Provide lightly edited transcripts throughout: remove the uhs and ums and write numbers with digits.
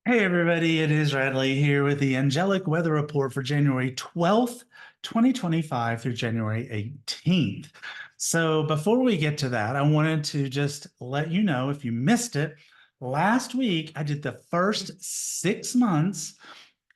Hey everybody, it is Radleigh here with the Angelic Weather Report for January 12th, 2025 through January 18th. So before we get to that, I wanted to just let you know if you missed it, last week I did the first 6 months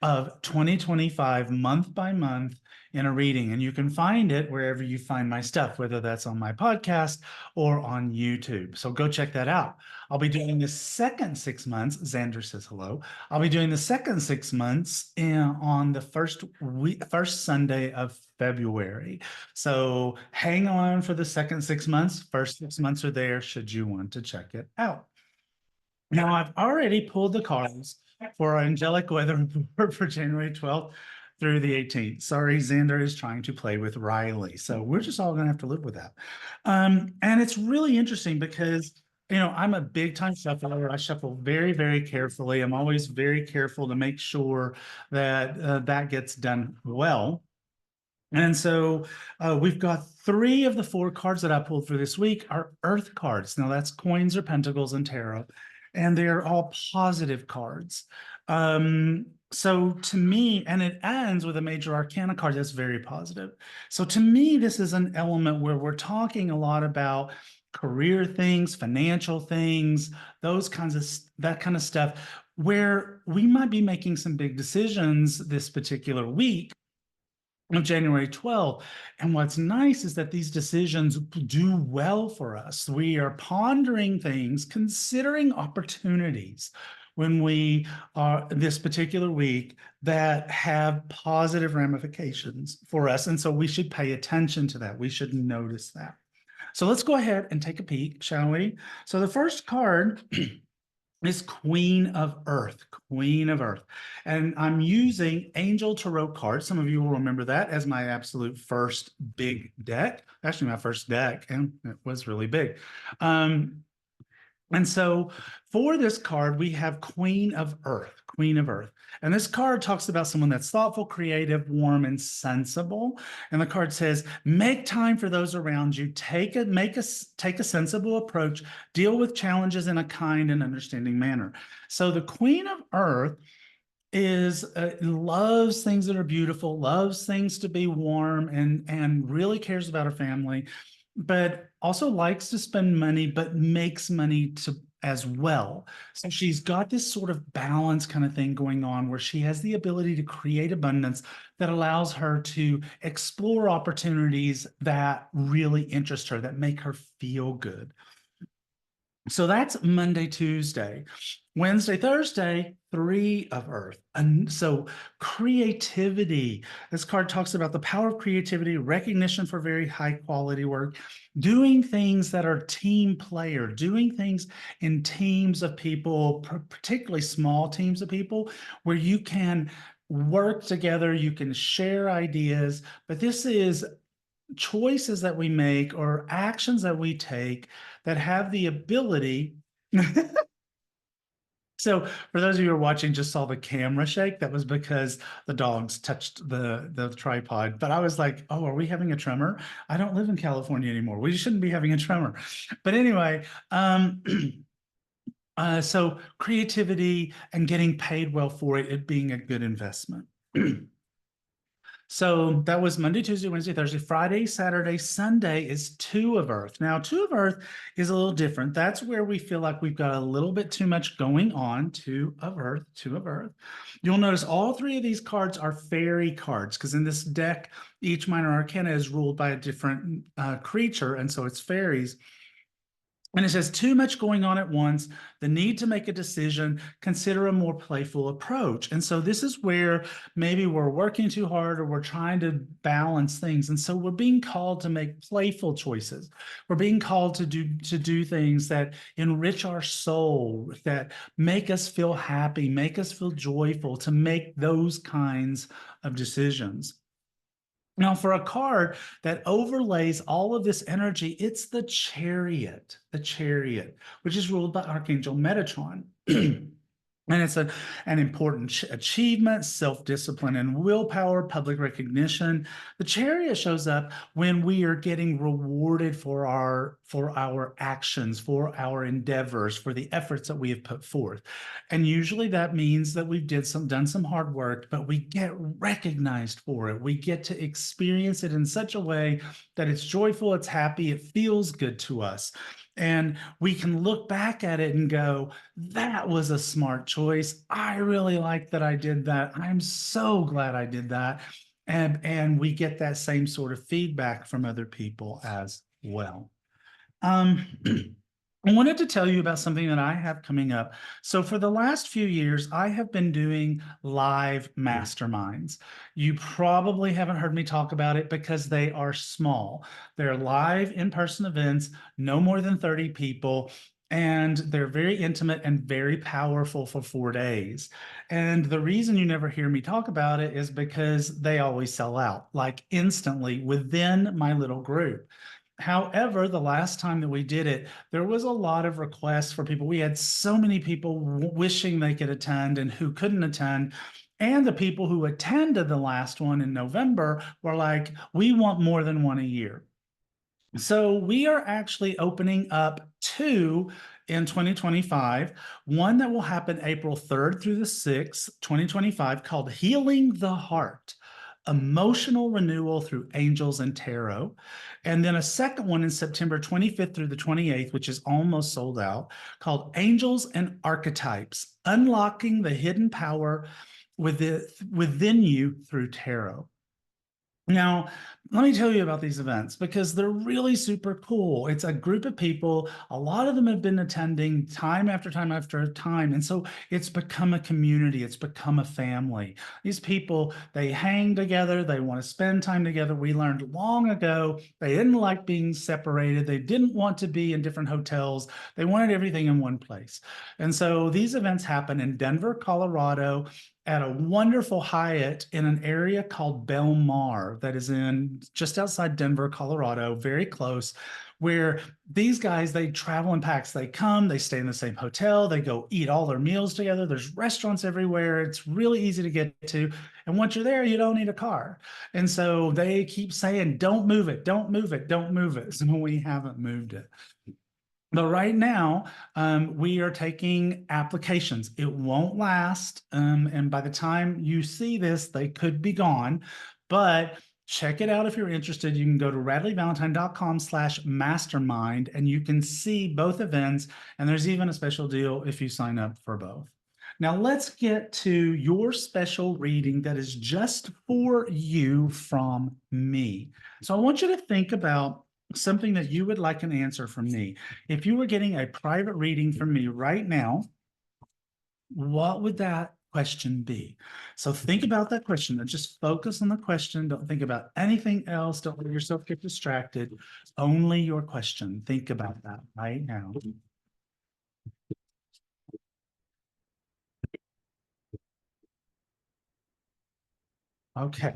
of 2025 month by month in a reading. And you can find it wherever you find my stuff, whether that's on my podcast or on YouTube. So go check that out. I'll be doing the second 6 months. Xander says hello. I'll be doing the second 6 months on the first Sunday of February. So hang on for the second 6 months. First 6 months are there should you want to check it out. Now, I've already pulled the cards for our Angelic Weather Report for January 12th through the 18th. Sorry, Xander is trying to play with Riley. So we're just all going to have to live with that. And it's really interesting because, I'm a big time shuffler. I shuffle very, very carefully. I'm always very careful to make sure that that gets done well. And so we've got three of the four cards that I pulled for this week are Earth cards. Now that's coins or pentacles and tarot, and they're all positive cards. So to me, and it ends with a major arcana card that's very positive. So to me, this is an element where we're talking a lot about career things, financial things, that kind of stuff, where we might be making some big decisions this particular week of January 12th. And what's nice is that these decisions do well for us. We are pondering things, considering opportunities when we are this particular week that have positive ramifications for us. And so we should pay attention to that. We should notice that. So let's go ahead and take a peek, shall we? So the first card is Queen of Earth, Queen of Earth. And I'm using Angel Tarot cards. Some of you will remember that as my absolute first big deck, actually my first deck, and it was really big. And so for this card, we have Queen of Earth, Queen of Earth. And this card talks about someone that's thoughtful, creative, warm, and sensible. And the card says, make time for those around you, take a sensible approach, deal with challenges in a kind and understanding manner. So the Queen of Earth loves things that are beautiful, loves things to be warm, and really cares about her family, but also likes to spend money, but makes money as well. So she's got this sort of balance kind of thing going on where she has the ability to create abundance that allows her to explore opportunities that really interest her, that make her feel good. So that's Monday, Tuesday. Wednesday, Thursday, Three of Earth. And so creativity. This card talks about the power of creativity, recognition for very high quality work, doing things that are team player, doing things in teams of people, particularly small teams of people, where you can work together, you can share ideas, but this is choices that we make or actions that we take that have the ability. So for those of you who are watching, just saw the camera shake. That was because the dogs touched the tripod. But I was like, oh, are we having a tremor? I don't live in California anymore. We shouldn't be having a tremor. But anyway, so creativity and getting paid well for it being a good investment. So that was Monday, Tuesday, Wednesday, Thursday, Friday, Saturday, Sunday is Two of Earth. Now, Two of Earth is a little different. That's where we feel like we've got a little bit too much going on. Two of Earth, Two of Earth. You'll notice all three of these cards are fairy cards because in this deck, each minor arcana is ruled by a different creature, and so it's fairies. And it says too much going on at once, the need to make a decision, consider a more playful approach. And so this is where maybe we're working too hard or we're trying to balance things. And so we're being called to make playful choices. We're being called to do things that enrich our soul, that make us feel happy, make us feel joyful, to make those kinds of decisions. Now, for a card that overlays all of this energy, it's the chariot, which is ruled by Archangel Metatron. And it's an important achievement, self-discipline and willpower, public recognition. The chariot shows up when we are getting rewarded for our actions, for our endeavors, for the efforts that we have put forth. And usually that means that we've done some hard work, but we get recognized for it. We get to experience it in such a way that it's joyful, it's happy, it feels good to us. And we can look back at it and go, that was a smart choice. I really like that I did that. I'm so glad I did that. And we get that same sort of feedback from other people as well. Um, I wanted to tell you about something that I have coming up. So for the last few years, I have been doing live masterminds. You probably haven't heard me talk about it because they are small. They're live in-person events, no more than 30 people, and they're very intimate and very powerful for 4 days. And the reason you never hear me talk about it is because they always sell out, like instantly within my little group. However, the last time that we did it, there was a lot of requests for people. We had so many people wishing they could attend and who couldn't attend. And the people who attended the last one in November were like, we want more than one a year. So we are actually opening up two in 2025, one that will happen April 3rd through the 6th, 2025, called Healing the Heart, Emotional Renewal Through Angels and Tarot. And then a second one in September 25th through the 28th, which is almost sold out, called Angels and Archetypes, Unlocking the Hidden Power within you through tarot. Now, let me tell you about these events because they're really super cool. It's a group of people. A lot of them have been attending time after time after time. And so it's become a community. It's become a family. These people, they hang together. They want to spend time together. We learned long ago they didn't like being separated. They didn't want to be in different hotels. They wanted everything in one place. And so these events happen in Denver, Colorado, at a wonderful Hyatt in an area called Belmar that is in just outside Denver, Colorado, very close, where these guys, they travel in packs. They come, they stay in the same hotel, they go eat all their meals together. There's restaurants everywhere. It's really easy to get to. And once you're there, you don't need a car. And so they keep saying, don't move it, don't move it, don't move it. So we haven't moved it. But right now, we are taking applications. It won't last. And by the time you see this, they could be gone. But check it out if you're interested. You can go to radleighvalentine.com/mastermind and you can see both events. And there's even a special deal if you sign up for both. Now let's get to your special reading that is just for you from me. So I want you to think about something that you would like an answer from me. If you were getting a private reading from me right now, what would that question be? So think about that question and just focus on the question. Don't think about anything else. Don't let yourself get distracted. Only your question. Think about that right now. Okay.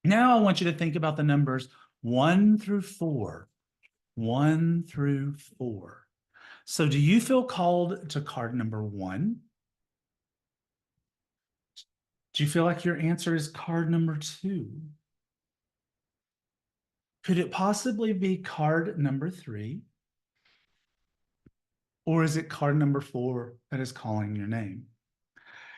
Now I want you to think about the numbers 1 through 4. 1 through 4. So do you feel called to card number 1? Do you feel like your answer is card number 2? Could it possibly be card number 3? Or is it card number 4 that is calling your name?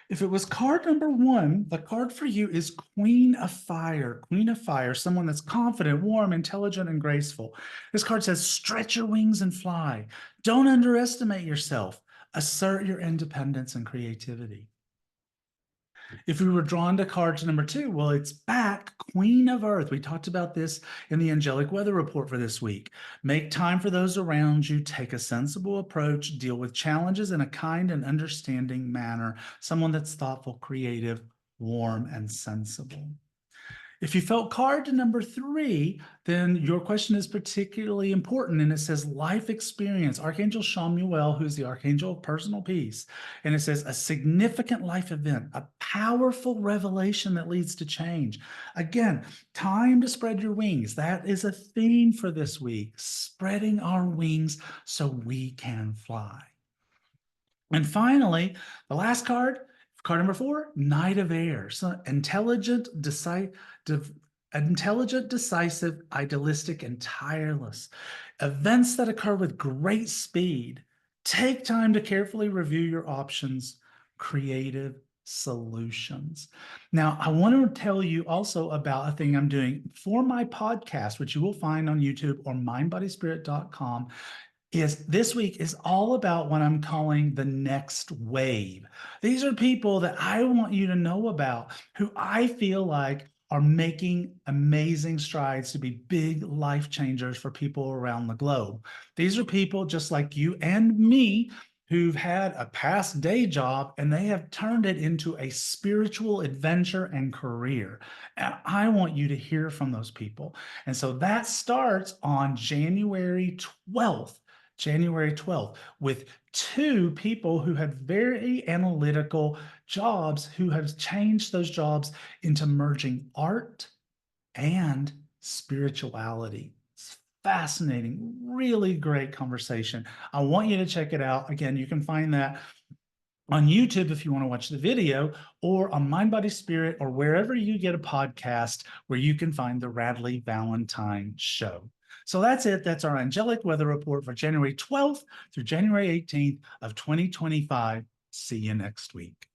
If it was card number 1, the card for you is Queen of Fire. Queen of Fire, someone that's confident, warm, intelligent, and graceful. This card says, stretch your wings and fly. Don't underestimate yourself. Assert your independence and creativity. If we were drawn to cards number 2, well, it's back, Queen of Earth. We talked about this in the Angelic Weather Report for this week. Make time for those around you, take a sensible approach, deal with challenges in a kind and understanding manner, someone that's thoughtful, creative, warm, and sensible. If you felt card number 3, then your question is particularly important, and it says life experience. Archangel Chamuel, who's the Archangel of Personal Peace, and it says a significant life event, a powerful revelation that leads to change. Again, time to spread your wings. That is a theme for this week, spreading our wings so we can fly. And finally, the last card, card number 4, Knight of Air. So intelligent, decisive, idealistic, and tireless. Events that occur with great speed. Take time to carefully review your options. Creative solutions. Now, I want to tell you also about a thing I'm doing for my podcast, which you will find on YouTube or mindbodyspirit.com. Is this week is all about what I'm calling the next wave. These are people that I want you to know about who I feel like are making amazing strides to be big life changers for people around the globe. These are people just like you and me who've had a past day job and they have turned it into a spiritual adventure and career. And I want you to hear from those people. And so that starts on January 12th. January 12th, with 2 people who had very analytical jobs who have changed those jobs into merging art and spirituality. It's fascinating, really great conversation. I want you to check it out. Again, you can find that on YouTube if you want to watch the video, or on Mind, Body, Spirit, or wherever you get a podcast where you can find the Radleigh Valentine Show. So that's it. That's our Angelic Weather Report for January 12th through January 18th of 2025. See you next week.